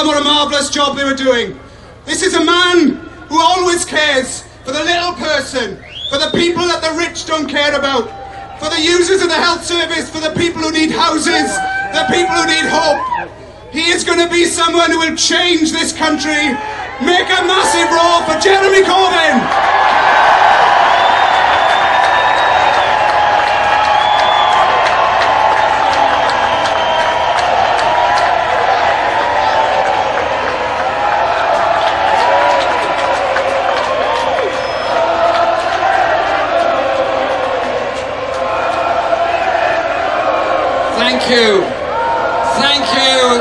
them what a marvellous job they were doing. This is a man who always cares for the little person, for the people that the rich don't care about, for the users of the health service, for the people who need houses, the people who need hope. He is going to be someone who will change this country. Make a massive roar for Jeremy Corbyn! Thank you. Thank you.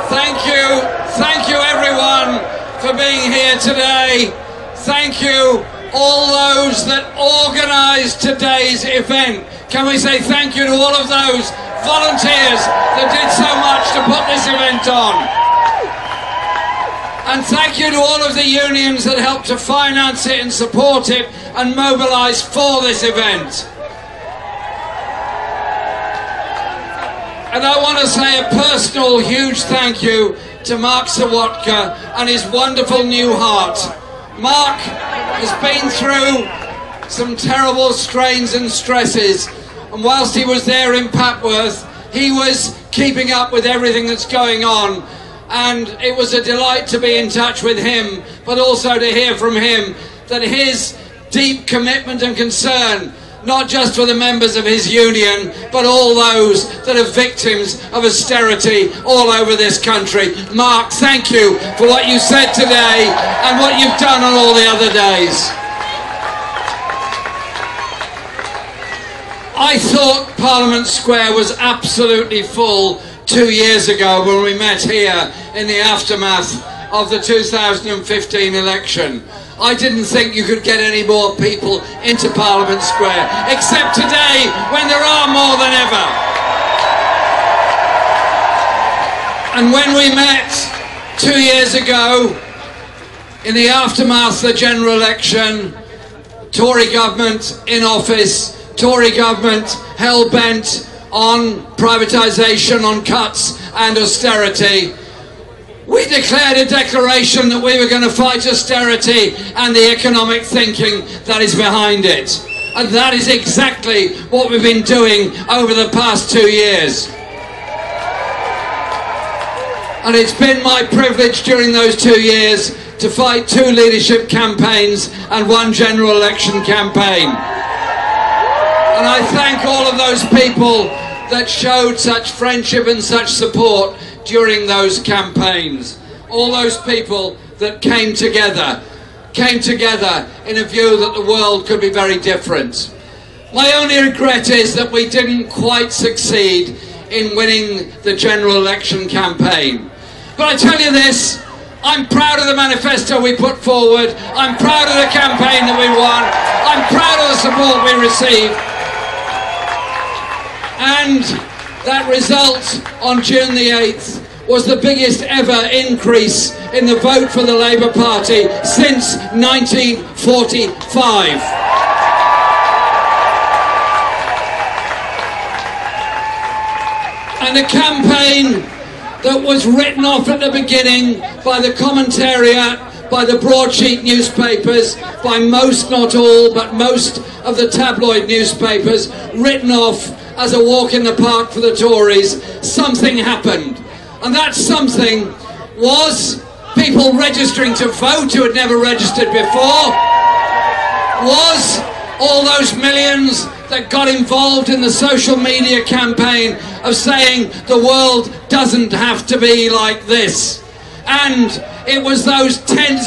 Thank you. Thank you, everyone, for being here today. Thank you, all those that organised today's event. Can we say thank you to all of those volunteers that did so much to put this event on? And thank you to all of the unions that helped to finance it and support it and mobilise for this event. And I want to say a personal huge thank you to Mark Sawatka and his wonderful new heart. Mark has been through some terrible strains and stresses, and whilst he was there in Papworth, he was keeping up with everything that's going on, and it was a delight to be in touch with him, but also to hear from him that his deep commitment and concern, not just for the members of his union, but all those that are victims of austerity all over this country. Mark, thank you for what you said today and what you've done on all the other days. I thought Parliament Square was absolutely full 2 years ago when we met here in the aftermath of the 2015 election. I didn't think you could get any more people into Parliament Square, except today when there are more than ever. And when we met 2 years ago in the aftermath of the general election, Tory government in office, Tory government hell-bent on privatisation, on cuts and austerity, we declared a declaration that we were going to fight austerity and the economic thinking that is behind it. And that is exactly what we've been doing over the past 2 years. And it's been my privilege during those 2 years to fight 2 leadership campaigns and 1 general election campaign. And I thank all of those people that showed such friendship and such support during those campaigns. All those people that came together in a view that the world could be very different. My only regret is that we didn't quite succeed in winning the general election campaign. But I tell you this, I'm proud of the manifesto we put forward, I'm proud of the campaign that we won, I'm proud of the support we received. And that result on June the 8th was the biggest ever increase in the vote for the Labour Party since 1945. And a campaign that was written off at the beginning by the commentariat, by the broadsheet newspapers, by most, not all, but most of the tabloid newspapers, written off as a walk in the park for the Tories. Something happened. And that something was people registering to vote who had never registered before, was all those millions that got involved in the social media campaign of saying the world doesn't have to be like this. And it was those tens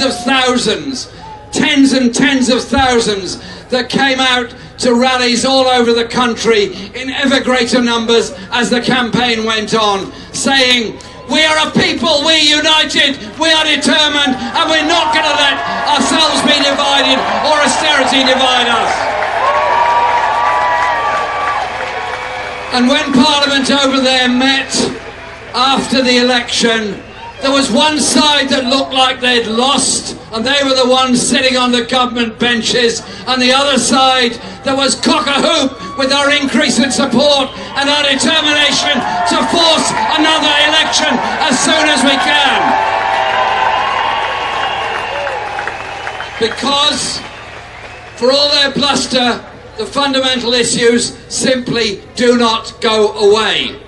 and tens of thousands that came out to rallies all over the country in ever greater numbers as the campaign went on, saying, we are a people, we're united, we are determined, and we're not going to let ourselves be divided or austerity divide us. And when Parliament over there met after the election, there was one side that looked like they'd lost, and they were the ones sitting on the government benches, and the other side that was cock-a-hoop with our increase in support and our determination to force another election. election as soon as we can. Because, for all their bluster, the fundamental issues simply do not go away.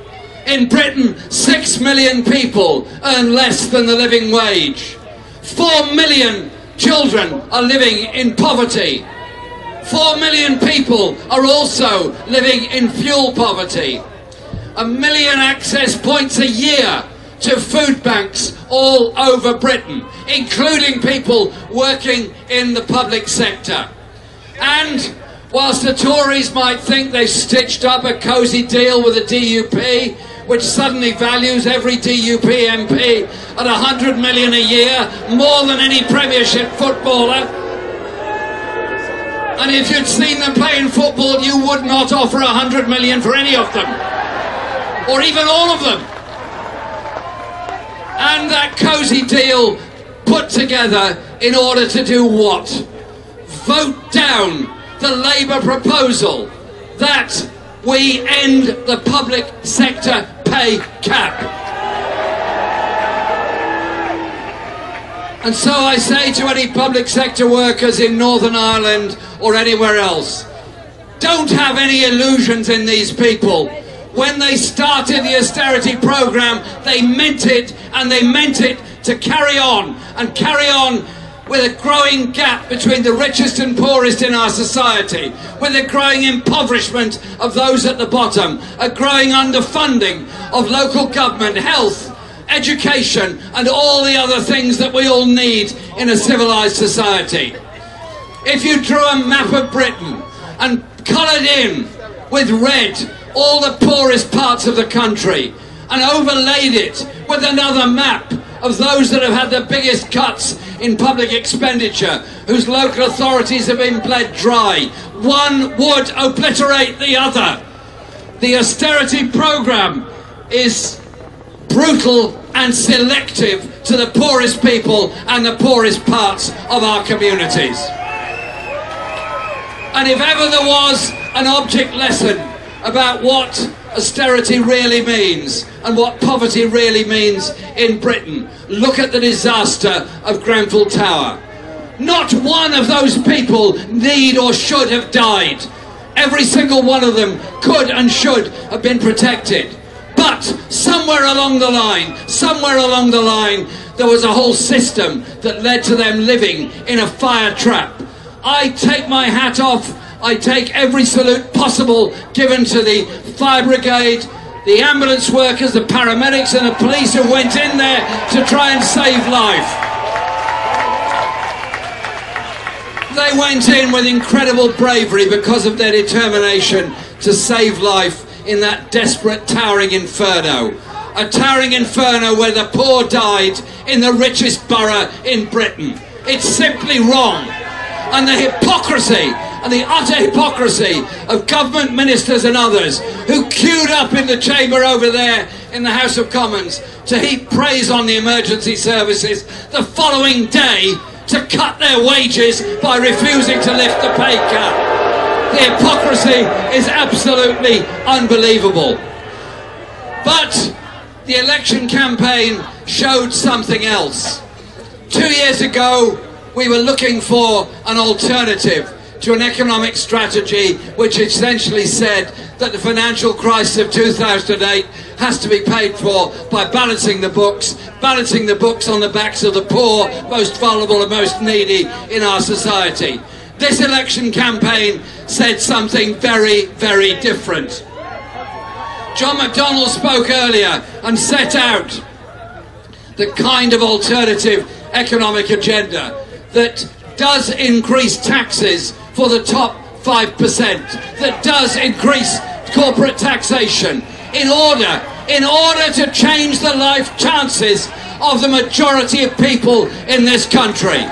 In Britain, 6 million people earn less than the living wage. 4 million children are living in poverty. 4 million people are also living in fuel poverty. 1 million access points a year to food banks all over Britain, including people working in the public sector. And whilst the Tories might think they've stitched up a cosy deal with the DUP, which suddenly values every DUP MP at 100 million a year, more than any Premiership footballer. And if you'd seen them playing football, you would not offer 100 million for any of them, or even all of them. And that cosy deal put together in order to do what? Vote down the Labour proposal that we end the public sector pay cap. And so I say to any public sector workers in Northern Ireland or anywhere else, don't have any illusions in these people. When they started the austerity programme, they meant it, and they meant it to carry on, and carry on with a growing gap between the richest and poorest in our society, with a growing impoverishment of those at the bottom, a growing underfunding of local government, health, education, and all the other things that we all need in a civilised society. If you drew a map of Britain and coloured in with red all the poorest parts of the country and overlaid it with another map of those that have had the biggest cuts in public expenditure, whose local authorities have been bled dry, one would obliterate the other. The austerity programme is brutal and selective to the poorest people and the poorest parts of our communities. And if ever there was an object lesson about what austerity really means and what poverty really means in Britain, look at the disaster of Grenfell Tower. Not one of those people need or should have died. Every single one of them could and should have been protected. But somewhere along the line, there was a whole system that led to them living in a fire trap. I take my hat off. I take every salute possible given to the fire brigade, the ambulance workers, the paramedics and the police who went in there to try and save life. They went in with incredible bravery because of their determination to save life in that desperate towering inferno. A towering inferno where the poor died in the richest borough in Britain. It's simply wrong. And the hypocrisy, and the utter hypocrisy of government ministers and others who queued up in the chamber over there in the House of Commons to heap praise on the emergency services the following day to cut their wages by refusing to lift the pay cap. The hypocrisy is absolutely unbelievable. But the election campaign showed something else. 2 years ago, we were looking for an alternative to an economic strategy which essentially said that the financial crisis of 2008 has to be paid for by balancing the books on the backs of the poor, most vulnerable and most needy in our society. This election campaign said something very, very different. John McDonnell spoke earlier and set out the kind of alternative economic agenda that does increase taxes for the top 5%, that does increase corporate taxation in order to change the life chances of the majority of people in this country.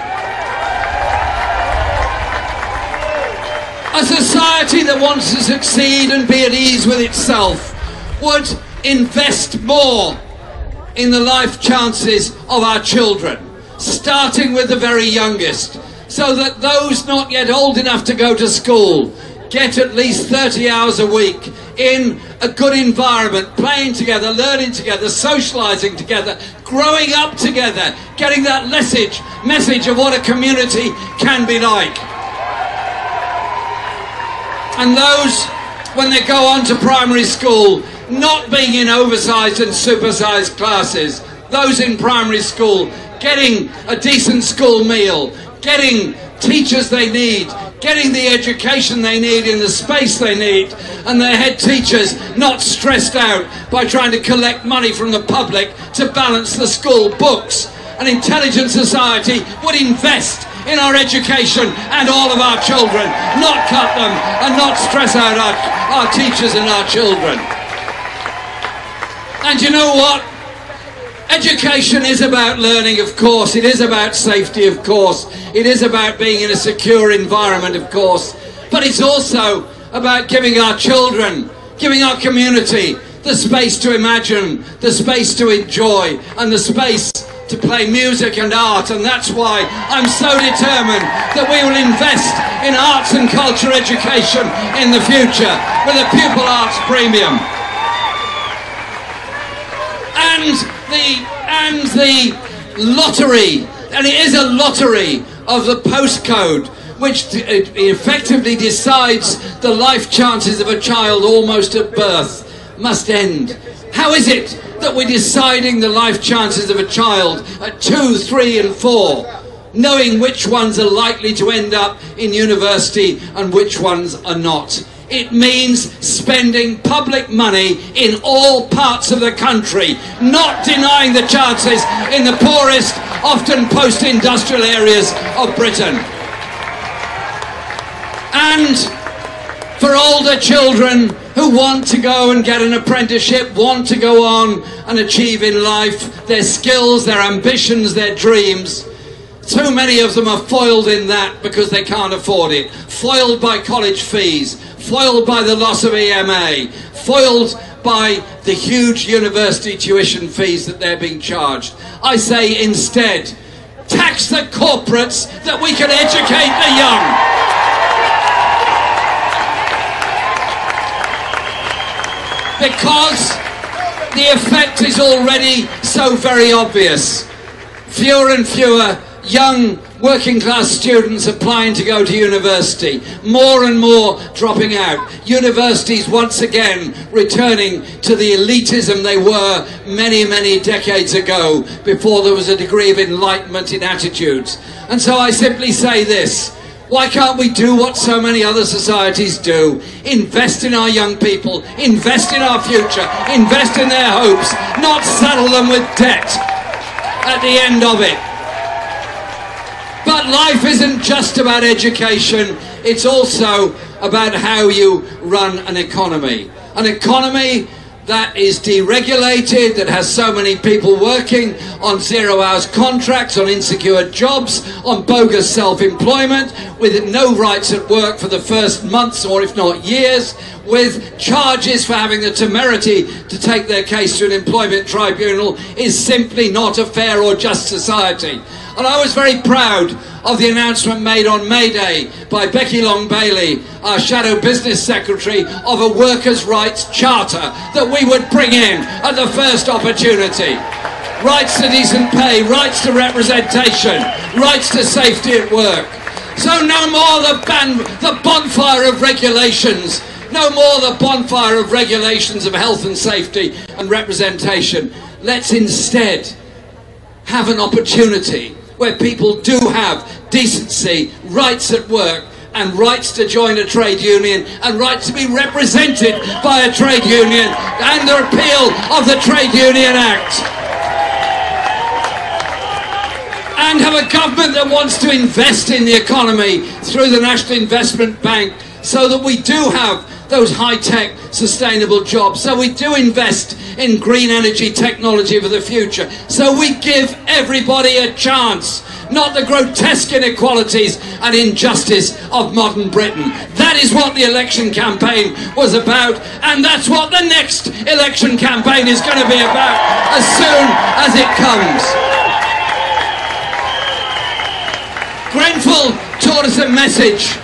A society that wants to succeed and be at ease with itself would invest more in the life chances of our children, starting with the very youngest, so that those not yet old enough to go to school get at least 30 hours a week in a good environment, playing together, learning together, socialising together, growing up together, getting that message of what a community can be like. And those, when they go on to primary school, not being in oversized and supersized classes, those in primary school getting a decent school meal, getting teachers they need, getting the education they need in the space they need, and their head teachers not stressed out by trying to collect money from the public to balance the school books. An intelligent society would invest in our education and all of our children, not cut them and not stress out our teachers and our children. And you know what? Education is about learning, of course. It is about safety, of course. It is about being in a secure environment, of course. But it's also about giving our children, giving our community the space to imagine, the space to enjoy, and the space to play music and art. And that's why I'm so determined that we will invest in arts and culture education in the future with a pupil arts premium. And the lottery, and it is a lottery of the postcode, which effectively decides the life chances of a child almost at birth, must end. How is it that we're deciding the life chances of a child at 2, 3 and 4, knowing which ones are likely to end up in university and which ones are not? It means spending public money in all parts of the country, not denying the chances in the poorest, often post-industrial areas of Britain. And for older children who want to go and get an apprenticeship, want to go on and achieve in life their skills, their ambitions, their dreams, too many of them are foiled in that because they can't afford it. Foiled by college fees, foiled by the loss of EMA, foiled by the huge university tuition fees that they're being charged. I say instead, tax the corporates that we can educate the young. Because the effect is already so very obvious. Fewer and fewer young working class students applying to go to university, more and more dropping out. Universities once again returning to the elitism they were many, many decades ago, before there was a degree of enlightenment in attitudes. And so I simply say this: why can't we do what so many other societies do? Invest in our young people, invest in our future, invest in their hopes, not saddle them with debt at the end of it. But life isn't just about education, it's also about how you run an economy. An economy that is deregulated, that has so many people working on 0 hours contracts, on insecure jobs, on bogus self-employment, with no rights at work for the first months or if not years, with charges for having the temerity to take their case to an employment tribunal, is simply not a fair or just society. And I was very proud of the announcement made on May Day by Becky Long-Bailey, our Shadow Business Secretary, of a workers' rights charter that we would bring in at the first opportunity. Rights to decent pay, rights to representation, rights to safety at work. So no more the bonfire of regulations, no more the bonfire of regulations of health and safety and representation. Let's instead have an opportunity where people do have decency, rights at work, and rights to join a trade union, and rights to be represented by a trade union, and the repeal of the Trade Union Act. And have a government that wants to invest in the economy through the National Investment Bank, so that we do have those high-tech, sustainable jobs, so we do invest in green energy technology for the future, so we give everybody a chance, not the grotesque inequalities and injustice of modern Britain. That is what the election campaign was about, and that's what the next election campaign is going to be about as soon as it comes. Grenfell taught us a message.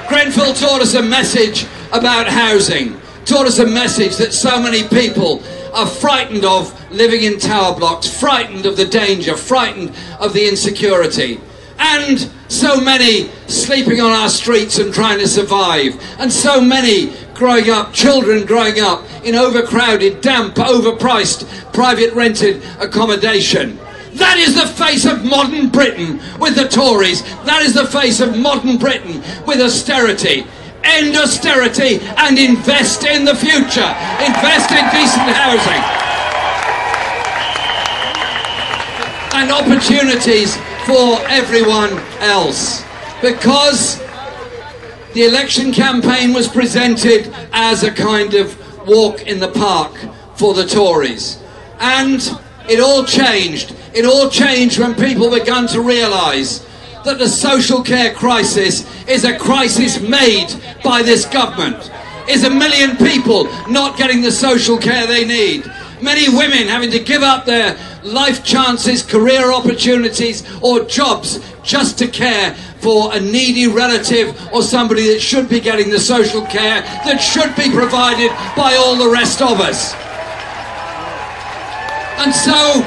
Grenfell taught us a message about housing. taught us a message that so many people are frightened of living in tower blocks, frightened of the danger, frightened of the insecurity. And so many sleeping on our streets and trying to survive. And so many growing up, children growing up in overcrowded, damp, overpriced, private rented accommodation. That is the face of modern Britain with the Tories. That is the face of modern Britain with austerity. End austerity and invest in the future. Invest in decent housing. And opportunities for everyone else. Because the election campaign was presented as a kind of walk in the park for the Tories. And it all changed. It all changed when people began to realise that the social care crisis is a crisis made by this government. Is 1 million people not getting the social care they need. Many women having to give up their life chances, career opportunities or jobs just to care for a needy relative or somebody that should be getting the social care that should be provided by all the rest of us. And so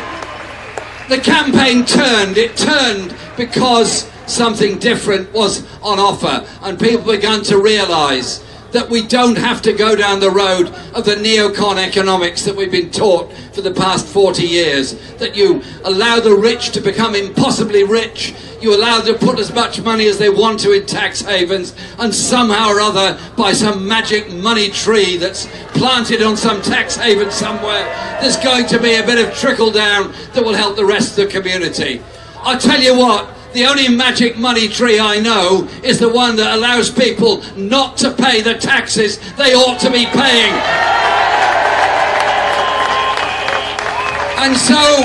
the campaign turned. It turned because something different was on offer, and people began to realise that we don't have to go down the road of the neocon economics that we've been taught for the past 40 years, that you allow the rich to become impossibly rich, you allow them to put as much money as they want to in tax havens, and somehow or other, by some magic money tree that's planted on some tax haven somewhere, there's going to be a bit of trickle down that will help the rest of the community. I tell you what, the only magic money tree I know is the one that allows people not to pay the taxes they ought to be paying. And so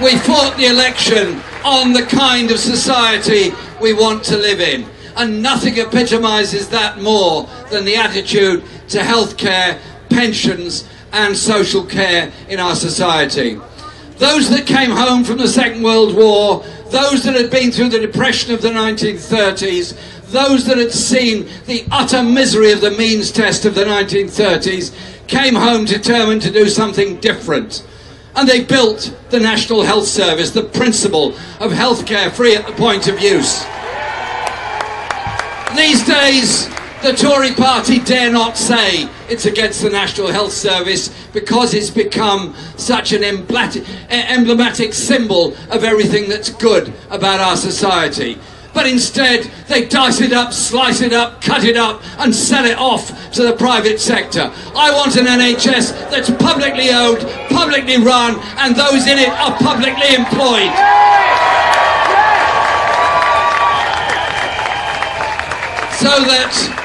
we fought the election on the kind of society we want to live in. And nothing epitomises that more than the attitude to healthcare, pensions and social care in our society. Those that came home from the Second World War, those that had been through the Depression of the 1930s, those that had seen the utter misery of the means test of the 1930s, came home determined to do something different. And they built the National Health Service, the principle of healthcare free at the point of use. These days, the Tory party dare not say it's against the National Health Service because it's become such an emblematic symbol of everything that's good about our society. But instead, they dice it up, slice it up, cut it up and sell it off to the private sector. I want an NHS that's publicly owned, publicly run, and those in it are publicly employed. So that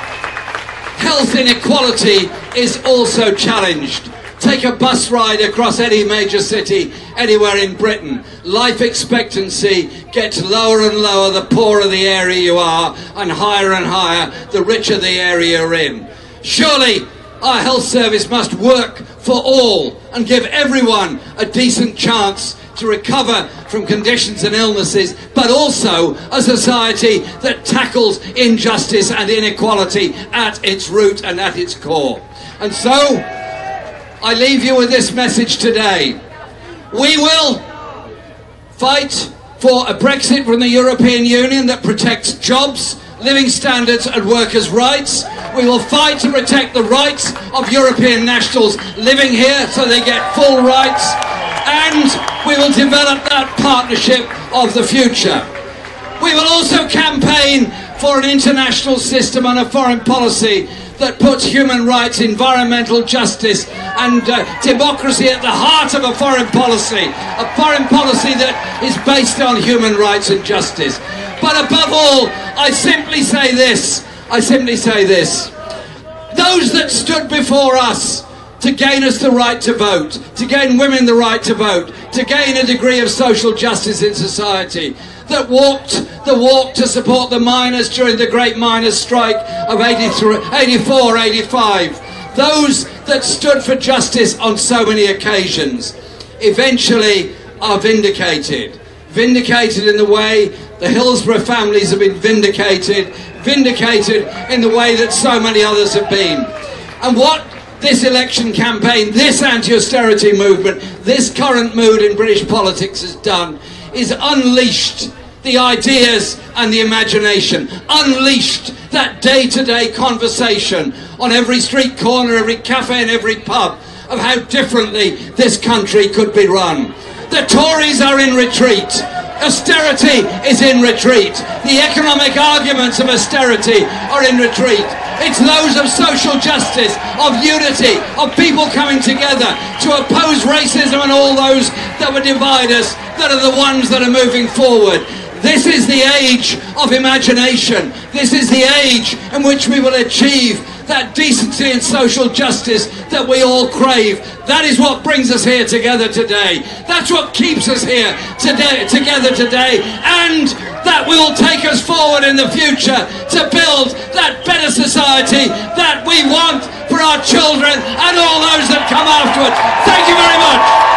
health inequality is also challenged. Take a bus ride across any major city anywhere in Britain. Life expectancy gets lower and lower the poorer the area you are, and higher the richer the area you're in. Surely our health service must work for all and give everyone a decent chance to recover from conditions and illnesses, but also a society that tackles injustice and inequality at its root and at its core. And so, I leave you with this message today. We will fight for a Brexit from the European Union that protects jobs, living standards and workers' rights. We will fight to protect the rights of European nationals living here so they get full rights. And we will develop that partnership of the future. We will also campaign for an international system and a foreign policy that puts human rights, environmental justice and democracy at the heart of a foreign policy that is based on human rights and justice. But above all, I simply say this. Those that stood before us to gain us the right to vote, to gain women the right to vote, to gain a degree of social justice in society, that walked the walk to support the miners during the great miners' strike of 84, 85, those that stood for justice on so many occasions, eventually are vindicated. Vindicated in the way the Hillsborough families have been vindicated, vindicated in the way that so many others have been. And what this election campaign, this anti-austerity movement, this current mood in British politics has done is unleashed the ideas and the imagination, unleashed that day-to-day conversation on every street corner, every cafe and every pub of how differently this country could be run. The Tories are in retreat. Austerity is in retreat. The economic arguments of austerity are in retreat. It's those of social justice, of unity, of people coming together to oppose racism and all those that would divide us that are the ones that are moving forward. This is the age of imagination. This is the age in which we will achieve that decency and social justice that we all crave. That is what brings us here together today. That's what keeps us here together today, and that will take us forward in the future to build that better society that we want for our children and all those that come afterwards. Thank you very much.